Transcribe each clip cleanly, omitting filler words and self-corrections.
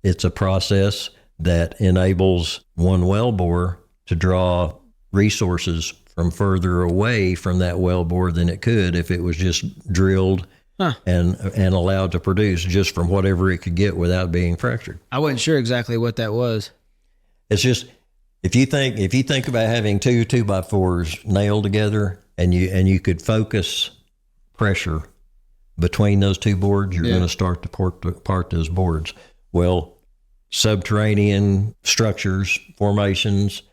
it's a process that enables one well bore to draw resources from further away from that well bore than it could if it was just drilled and allowed to produce just from whatever it could get without being fractured. I wasn't sure exactly what that was. It's just, if you think about having two 2x4s nailed together and you could focus pressure between those two boards, you're going to start to part those boards. Well, subterranean structures, formations,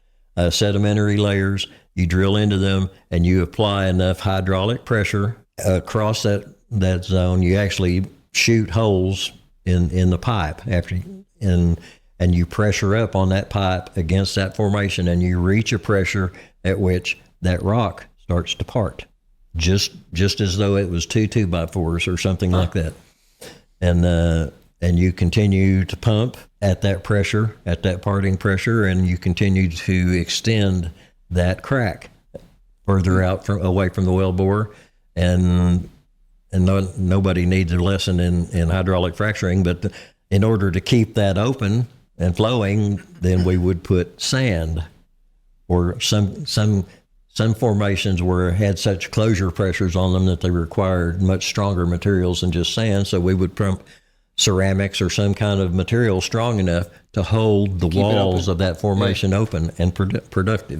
sedimentary layers, you drill into them and you apply enough hydraulic pressure across that zone. You actually shoot holes in the pipe and you pressure up on that pipe against that formation, and you reach a pressure at which that rock starts to part, just as though it was two 2x4s or something like that. And you continue to pump at that pressure, at that parting pressure, and you continue to extend that crack further out away from the well bore. And nobody needs a lesson in hydraulic fracturing, but in order to keep that open and flowing, then we would put sand, or some formations had such closure pressures on them that they required much stronger materials than just sand. So we would pump ceramics or some kind of material strong enough to hold the walls of that formation open and productive.